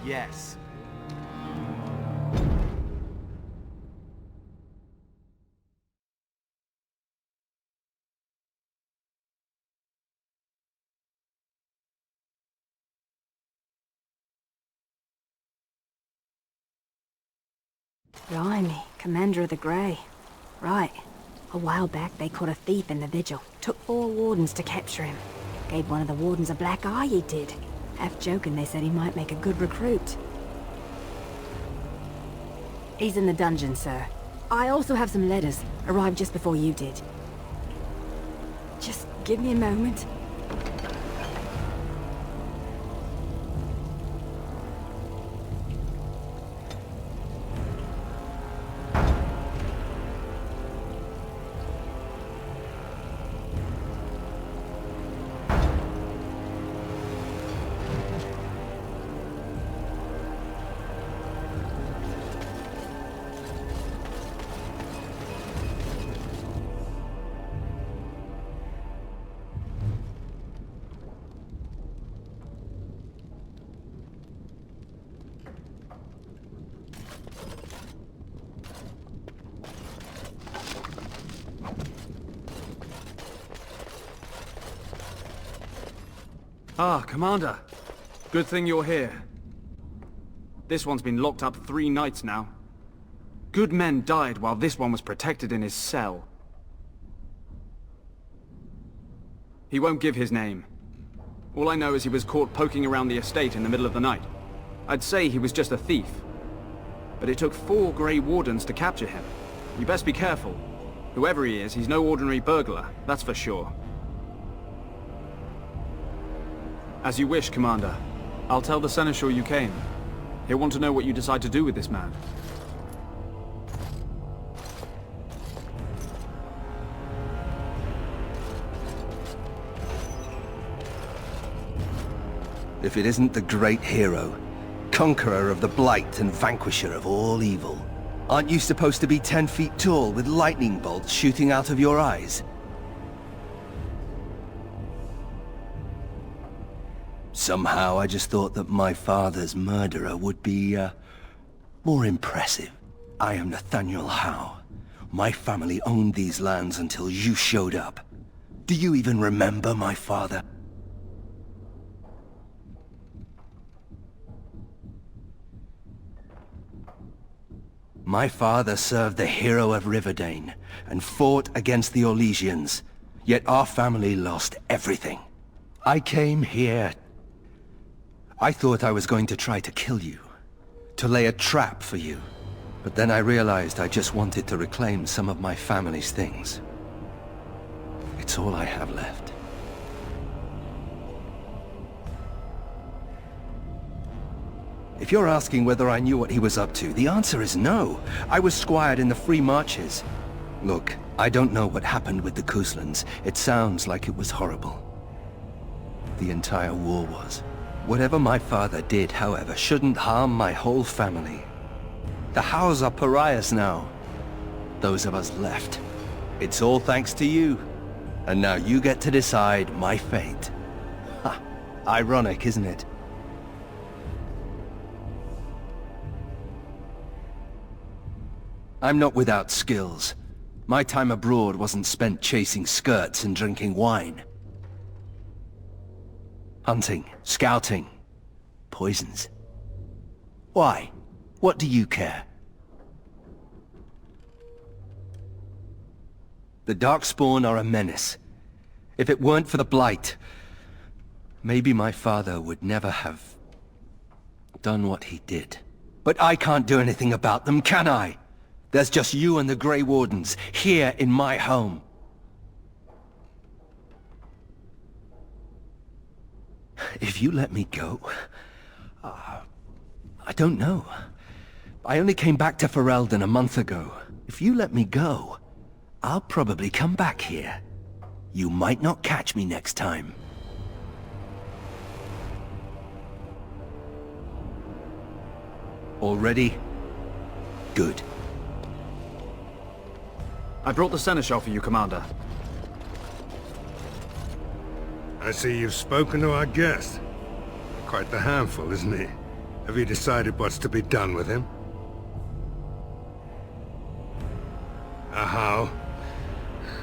Yes. Blimey, Commander of the Grey. Right. A while back they caught a thief in the Vigil. Took 4 wardens to capture him. Gave one of the wardens a black eye, he did. Half joking, they said he might make a good recruit. He's in the dungeon, sir. I also have some letters. Arrived just before you did. Just give me a moment. Ah, Commander. Good thing you're here. This one's been locked up 3 nights now. Good men died while this one was protected in his cell. He won't give his name. All I know is he was caught poking around the estate in the middle of the night. I'd say he was just a thief. But it took 4 Grey Wardens to capture him. You best be careful. Whoever he is, he's no ordinary burglar, that's for sure. As you wish, Commander. I'll tell the Seneschal you came. He'll want to know what you decide to do with this man. If it isn't the great hero, conqueror of the Blight and vanquisher of all evil. Aren't you supposed to be 10 feet tall with lightning bolts shooting out of your eyes? Somehow I just thought that my father's murderer would be, more impressive. I am Nathaniel Howe. My family owned these lands until you showed up. Do you even remember my father? My father served the hero of Riverdane and fought against the Orlesians, yet our family lost everything. I came here. I thought I was going to try to kill you, to lay a trap for you. But then I realized I just wanted to reclaim some of my family's things. It's all I have left. If you're asking whether I knew what he was up to, the answer is no. I was squired in the Free Marches. Look, I don't know what happened with the Kuslans. It sounds like it was horrible. The entire war was. Whatever my father did, however, shouldn't harm my whole family. The Howes are pariahs now. Those of us left. It's all thanks to you. And now you get to decide my fate. Ha! Ironic, isn't it? I'm not without skills. My time abroad wasn't spent chasing skirts and drinking wine. Hunting, scouting, poisons. Why? What do you care? The Darkspawn are a menace. If it weren't for the Blight, maybe my father would never have done what he did. But I can't do anything about them, can I? There's just you and the Grey Wardens, here in my home. If you let me go... I don't know. I only came back to Ferelden a month ago. If you let me go, I'll probably come back here. You might not catch me next time. All ready? Good. I brought the Seneschal for you, Commander. I see you've spoken to our guest. Quite the handful, isn't he? Have you decided what's to be done with him? How?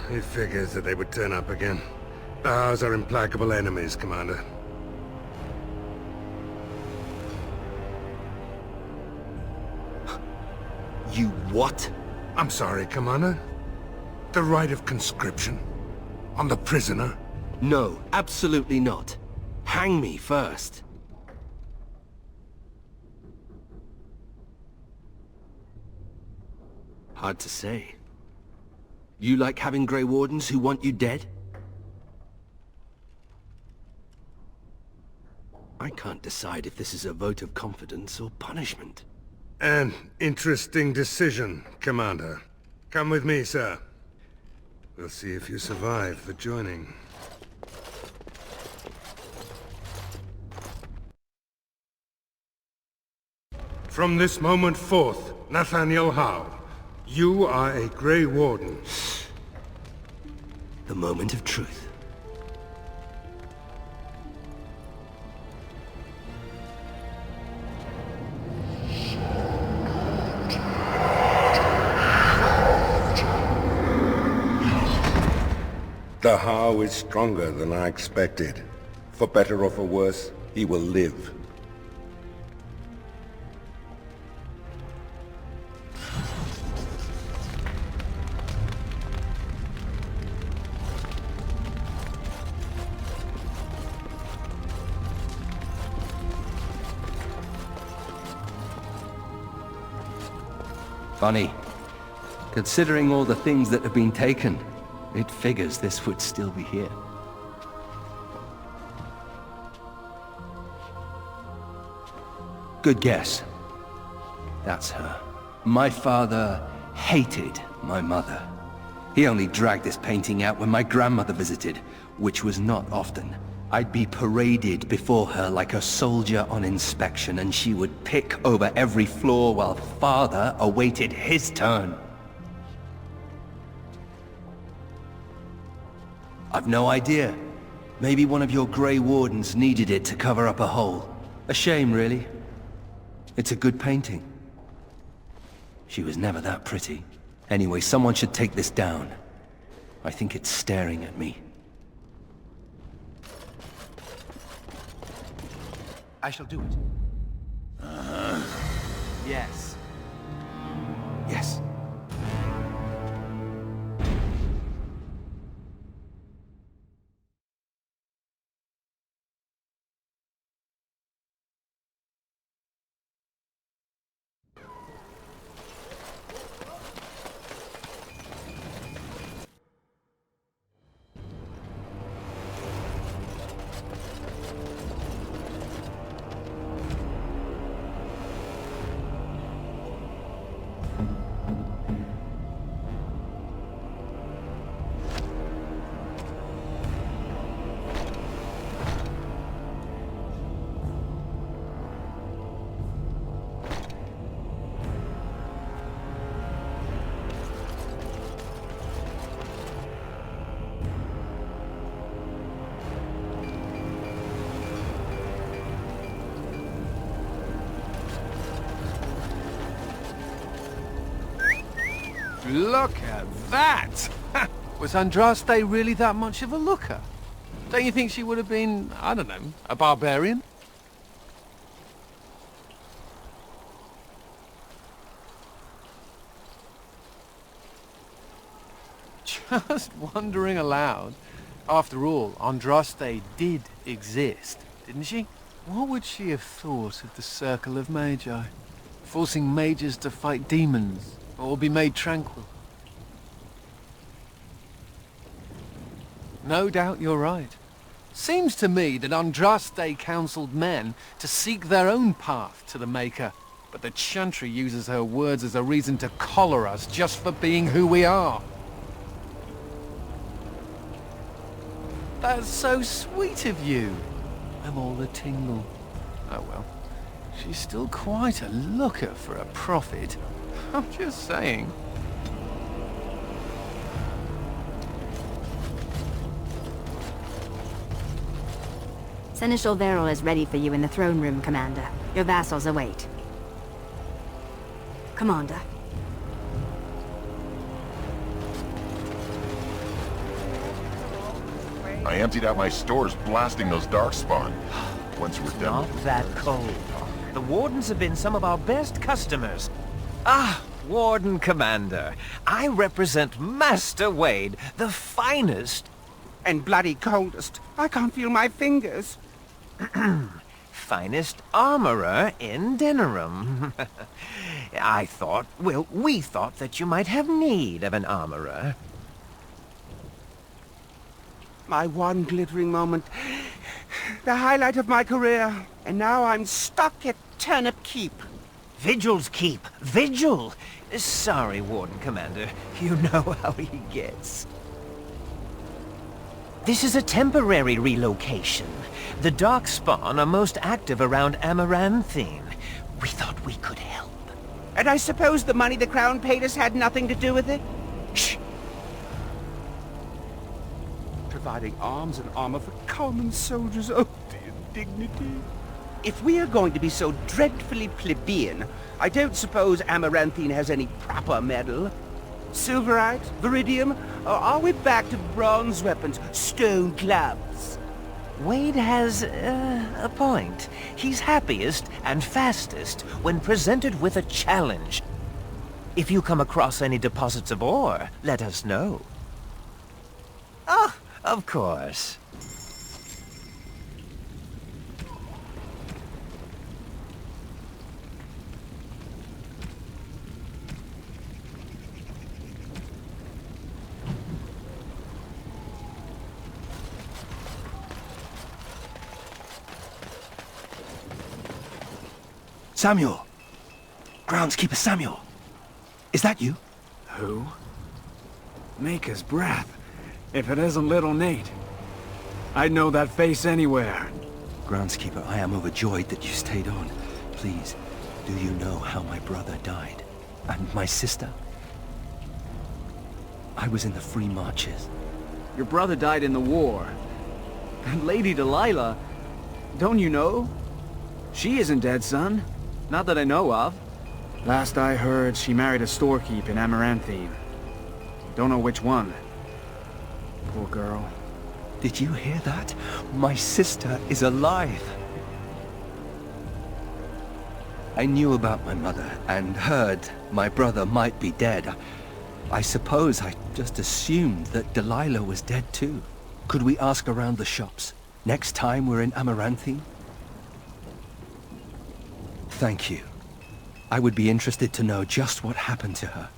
It figures that they would turn up again. The Hows are implacable enemies, Commander. You what? I'm sorry, Commander. The right of conscription? On the prisoner? No, absolutely not. Hang me first. Hard to say. You like having Grey Wardens who want you dead? I can't decide if this is a vote of confidence or punishment. An interesting decision, Commander. Come with me, sir. We'll see if you survive the joining. From this moment forth, Nathaniel Howe, you are a Grey Warden. The moment of truth. The Howe is stronger than I expected. For better or for worse, he will live. Funny. Considering all the things that have been taken, it figures this would still be here. Good guess. That's her. My father hated my mother. He only dragged this painting out when my grandmother visited, which was not often. I'd be paraded before her like a soldier on inspection, and she would pick over every floor while father awaited his turn. I've no idea. Maybe one of your Grey Wardens needed it to cover up a hole. A shame, really. It's a good painting. She was never that pretty. Anyway, someone should take this down. I think it's staring at me. I shall do it. Yes. Yes. Look at that! Was Andraste really that much of a looker? Don't you think she would have been, I don't know, a barbarian? Just wondering aloud. After all, Andraste did exist, didn't she? What would she have thought of the Circle of Magi? Forcing mages to fight demons, or be made tranquil? No doubt you're right. Seems to me that Andraste counseled men to seek their own path to the Maker, but the Chantry uses her words as a reason to collar us just for being who we are. That's so sweet of you. I'm all a tingle. Oh well. She's still quite a looker for a prophet. I'm just saying. Seneschal Verrill is ready for you in the throne room, Commander. Your vassals await. Commander. I emptied out my stores blasting those Darkspawn. Once we're done. Not that cold. The Wardens have been some of our best customers. Ah, Warden Commander. I represent Master Wade, the finest... And bloody coldest. I can't feel my fingers. finest armorer in Denerim. I thought, well, we thought that you might have need of an armorer. My one glittering moment. The highlight of my career. And now I'm stuck at Turnip Keep. Vigil's Keep. Vigil! Sorry, Warden Commander. You know how he gets. This is a temporary relocation. The Darkspawn are most active around Amaranthine. We thought we could help. And I suppose the money the Crown paid us had nothing to do with it? Shh! Providing arms and armor for common soldiers. Oh, the indignity. If we are going to be so dreadfully plebeian, I don't suppose Amaranthine has any proper metal. Silverite? Viridium? Or are we back to bronze weapons, stone clubs? Wade has, a point. He's happiest and fastest when presented with a challenge. If you come across any deposits of ore, let us know. Oh, of course. Samuel! Groundskeeper Samuel! Is that you? Who? Maker's breath. If it isn't little Nate. I'd know that face anywhere. Groundskeeper, I am overjoyed that you stayed on. Please, do you know how my brother died? And my sister? I was in the Free Marches. Your brother died in the war. And Lady Delilah, don't you know? She isn't dead, son. Not that I know of. Last I heard, she married a storekeep in Amaranthine. Don't know which one. Poor girl. Did you hear that? My sister is alive. I knew about my mother and heard my brother might be dead. I suppose I just assumed that Delilah was dead too. Could we ask around the shops next time we're in Amaranthine? Thank you. I would be interested to know just what happened to her.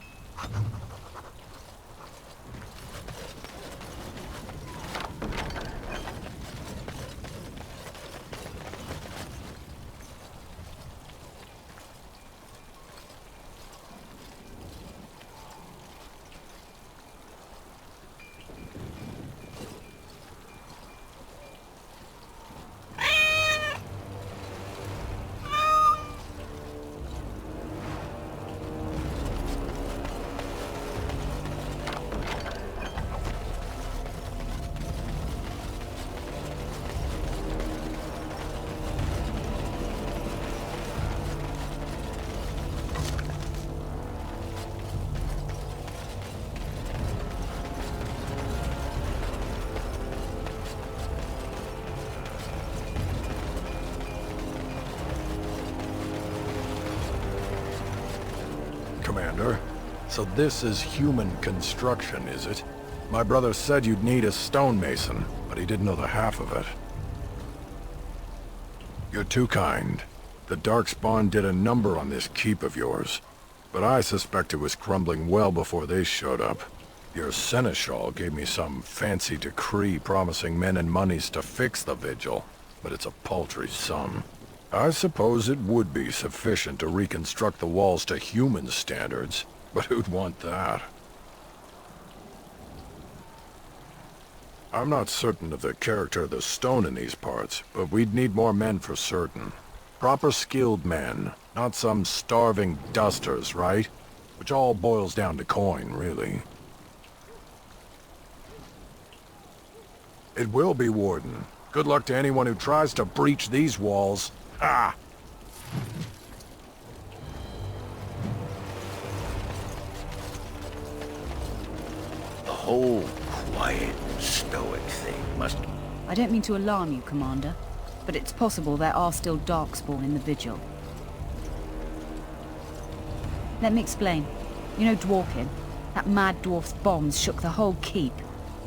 Commander. So this is human construction, is it? My brother said you'd need a stonemason, but he didn't know the half of it. You're too kind. The Darkspawn did a number on this keep of yours, but I suspect it was crumbling well before they showed up. Your seneschal gave me some fancy decree promising men and monies to fix the Vigil, but it's a paltry sum. I suppose it would be sufficient to reconstruct the walls to human standards, but who'd want that? I'm not certain of the character of the stone in these parts, but we'd need more men for certain. Proper skilled men, not some starving dusters, right? Which all boils down to coin, really. It will be, Warden. Good luck to anyone who tries to breach these walls. Ah! The whole quiet, stoic thing must... I don't mean to alarm you, Commander, but it's possible there are still Darkspawn in the Vigil. Let me explain. You know Dwarkin? That mad dwarf's bombs shook the whole keep.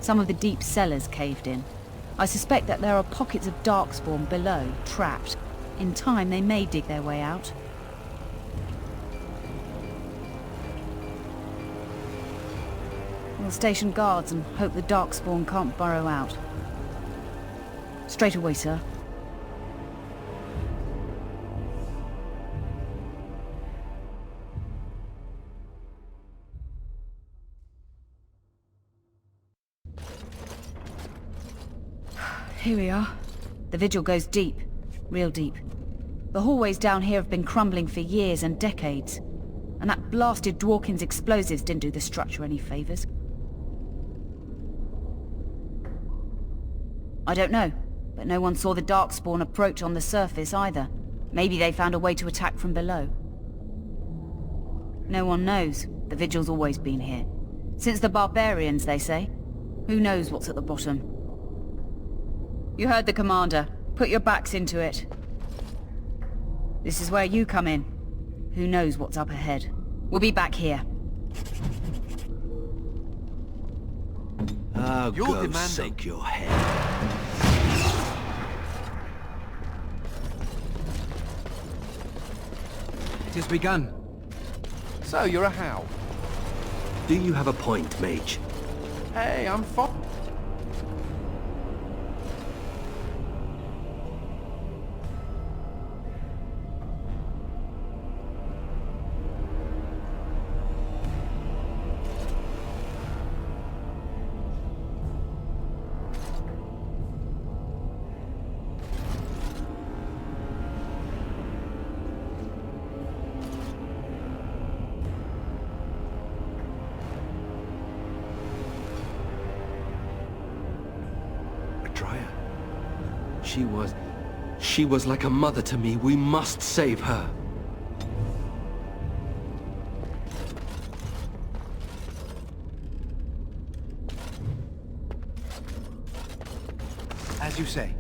Some of the deep cellars caved in. I suspect that there are pockets of Darkspawn below, trapped. In time, they may dig their way out. We'll station guards and hope the Darkspawn can't burrow out. Straight away, sir. Here we are. The Vigil goes deep. Real deep. The hallways down here have been crumbling for years and decades. And that blasted Dwarkin's explosives didn't do the structure any favors. I don't know, but no one saw the Darkspawn approach on the surface either. Maybe they found a way to attack from below. No one knows. The Vigil's always been here. Since the barbarians, they say. Who knows what's at the bottom? You heard the Commander. Put your backs into it. This is where you come in. Who knows what's up ahead? We'll be back here. Oh, You're go Commander. sink your head. It has begun. So, you're a How? Do you have a point, Mage? Hey, I'm fine. She was like a mother to me. We must save her. As you say.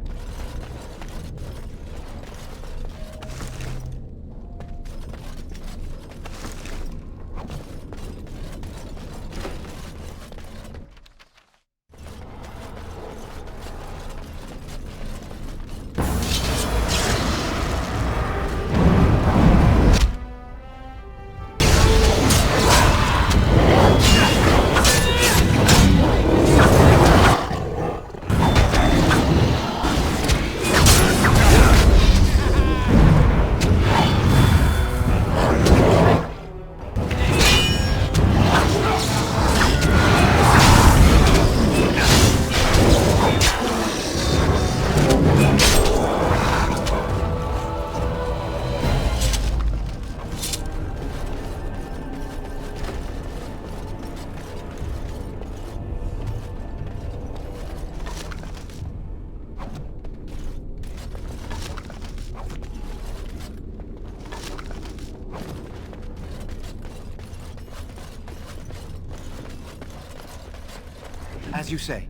As you say.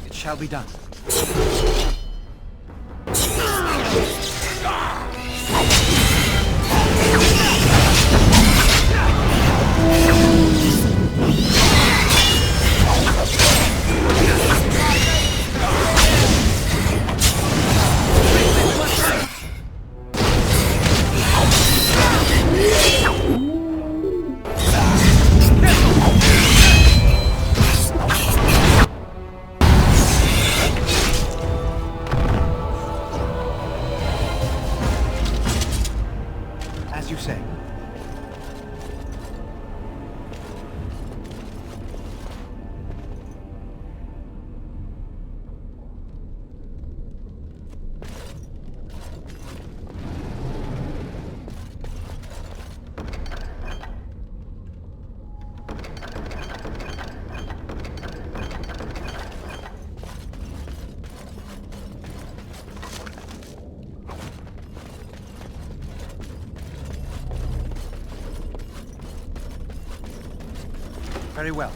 It shall be done. As you say. Very well.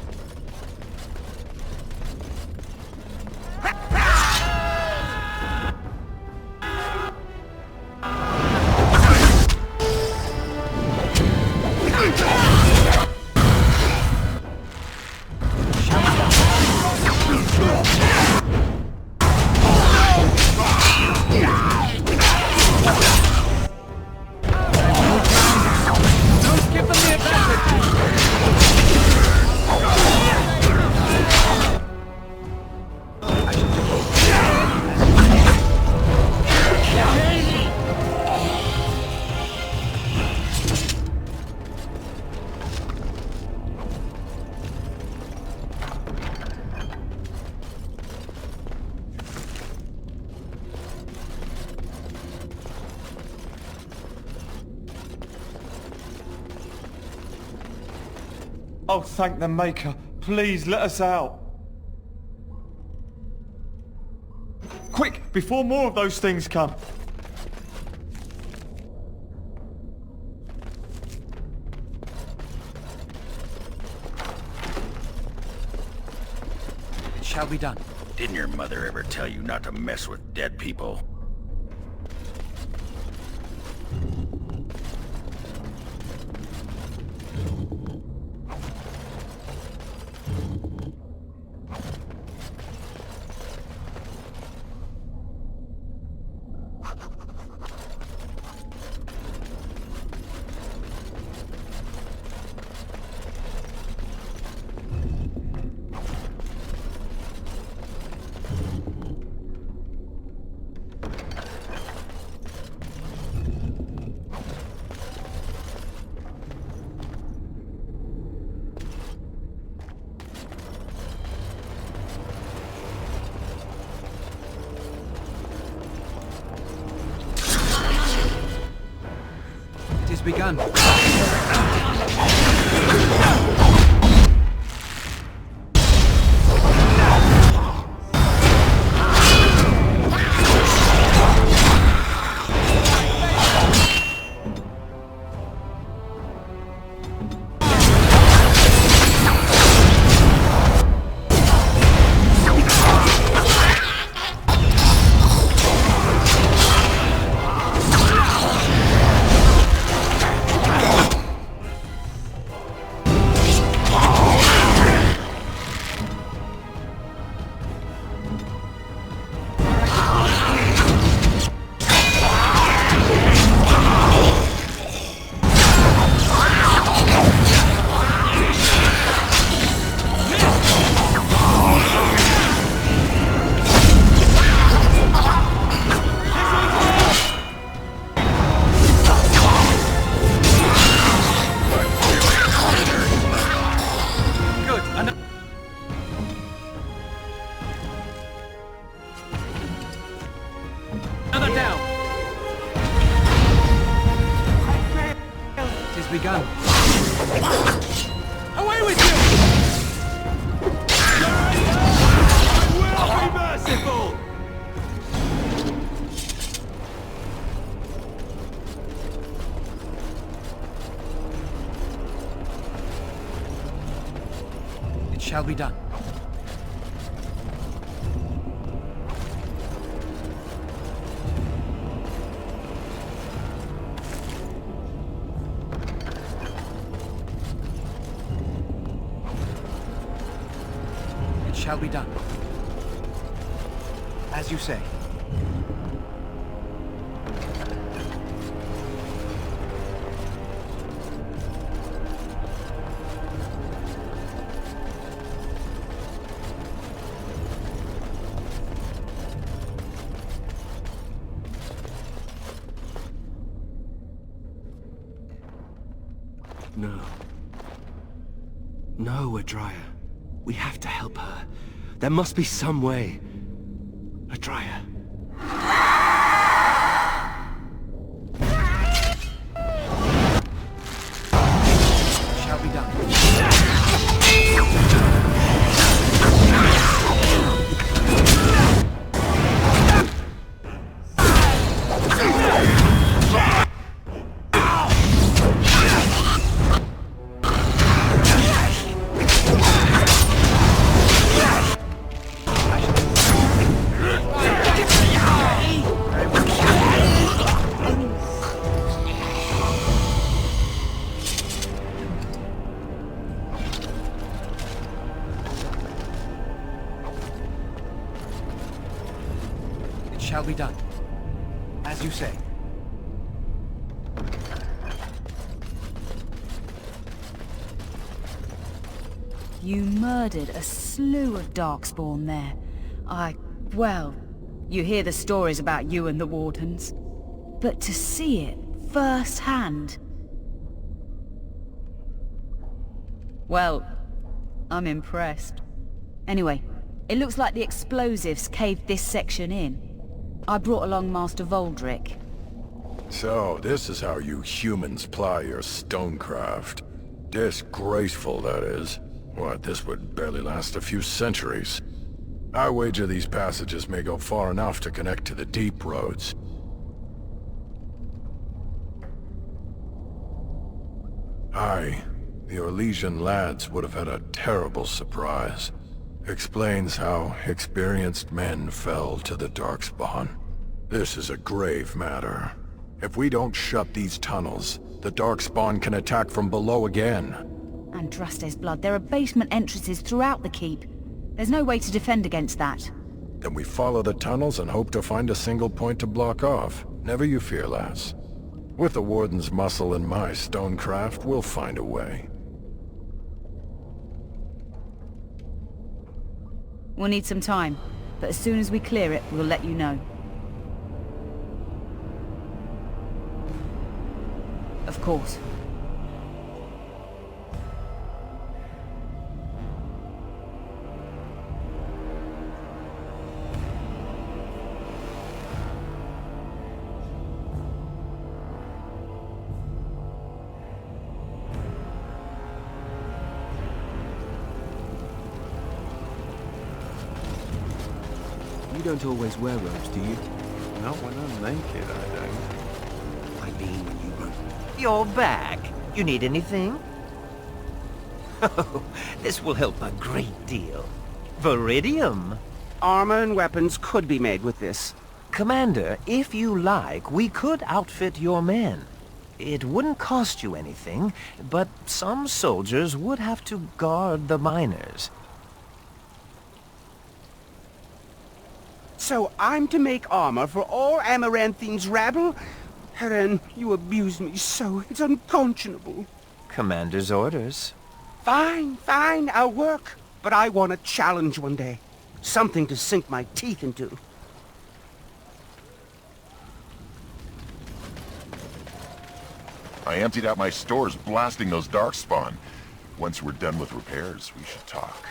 Oh, thank the Maker. Please, let us out. Quick, before more of those things come. It shall be done. Didn't your mother ever tell you not to mess with dead people? It is begun. Begun. Away with you! I will be merciful! It shall be done. Shall be done. As you say. No. No, Adria. We have to help her. There must be some way. Adria. Shall be done. be done. As you say. You murdered a slew of Darkspawn there. Well, you hear the stories about you and the Wardens. But to see it firsthand... Well, I'm impressed. Anyway, it looks like the explosives caved this section in. I brought along Master Voldrick. So, this is how you humans ply your stonecraft. Disgraceful, that is. What, this would barely last a few centuries. I wager these passages may go far enough to connect to the deep roads. Aye, the Orlesian lads would have had a terrible surprise. Explains how experienced men fell to the Darkspawn. This is a grave matter. If we don't shut these tunnels, the Darkspawn can attack from below again. Andraste's blood, there are basement entrances throughout the keep. There's no way to defend against that. Then we follow the tunnels and hope to find a single point to block off. Never you fear, lass. With the Warden's muscle and my stonecraft, we'll find a way. We'll need some time, but as soon as we clear it, we'll let you know. Of course. You don't always wear robes, do you? Not when I'm naked, I don't. I mean when you run. You're back. You need anything? Oh, this will help a great deal. Viridium. Armor and weapons could be made with this. Commander, if you like, we could outfit your men. It wouldn't cost you anything, but some soldiers would have to guard the miners. So I'm to make armor for all Amaranthine's rabble? Heren, you abuse me so. It's unconscionable. Commander's orders. Fine, fine, I'll work. But I want a challenge one day. Something to sink my teeth into. I emptied out my stores blasting those Darkspawn. Once we're done with repairs, we should talk.